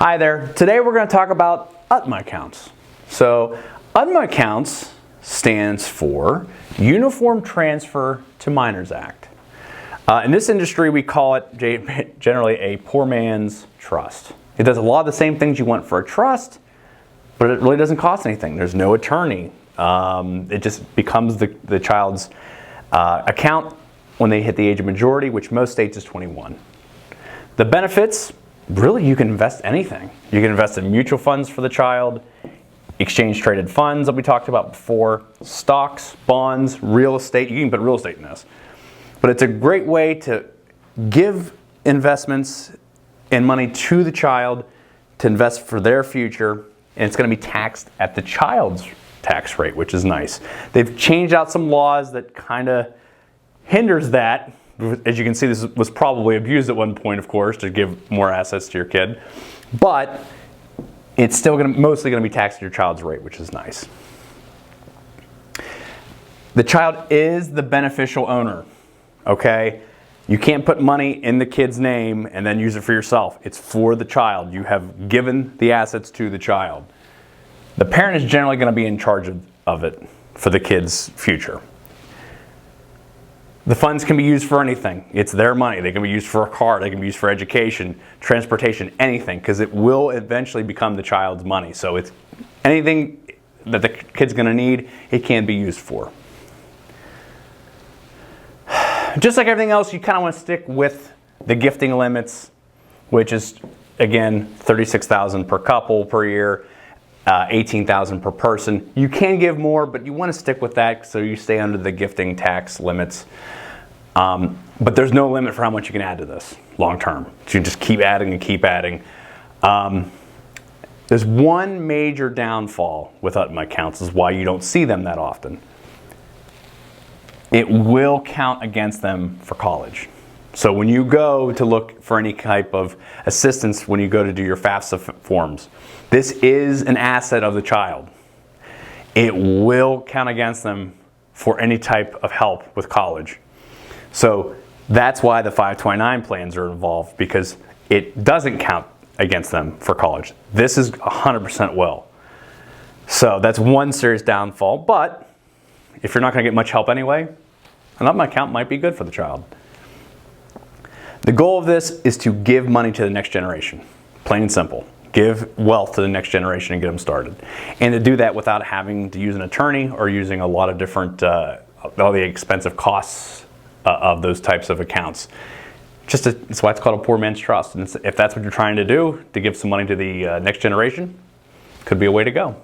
Hi there. Today we're going to talk about UTMA accounts. So UTMA accounts stands for Uniform Transfer to Minors Act. In this industry we call it generally a poor man's trust. It does a lot of the same things you want for a trust, but it really doesn't cost anything. There's no attorney. It just becomes the child's account when they hit the age of majority, which most states is 21. The benefits, really you can invest anything. You can invest in mutual funds for the child, exchange traded funds that we talked about before, stocks, bonds, real estate. You can put real estate in this. But it's a great way to give investments and money to the child to invest for their future, and it's going to be taxed at the child's tax rate, which is nice. They've changed out some laws that kind of hinders that. As you can see, this was probably abused at one point, of course, to give more assets to your kid. But it's still mostly going to be taxed at your child's rate, which is nice. The child is the beneficial owner, okay? You can't put money in the kid's name and then use it for yourself. It's for the child. You have given the assets to the child. The parent is generally going to be in charge of it for the kid's future. The funds can be used for anything. It's their money. They can be used for a car. They can be used for education, transportation, anything, because it will eventually become the child's money. So it's anything that the kid's going to need, it can be used for. Just like everything else, you kind of want to stick with the gifting limits, which is, again, $36,000 per couple per year, $18,000 per person. You can give more, but you want to stick with that so you stay under the gifting tax limits. But there's no limit for how much you can add to this long term. So you just keep adding and keep adding. There's one major downfall with UTMA accounts is why you don't see them that often. It will count against them for college. So when you go to look for any type of assistance, when you go to do your FAFSA forms, this is an asset of the child. It will count against them for any type of help with college. So that's why the 529 plans are involved, because it doesn't count against them for college. This is 100% will. So that's one serious downfall, but if you're not going to get much help anyway, an UTMA account might be good for the child. The goal of this is to give money to the next generation, plain and simple. Give wealth to the next generation and get them started. And to do that without having to use an attorney or using a lot of different, all the expensive costs of those types of accounts. It's why it's called a poor man's trust. And if that's what you're trying to do, to give some money to the next generation, could be a way to go.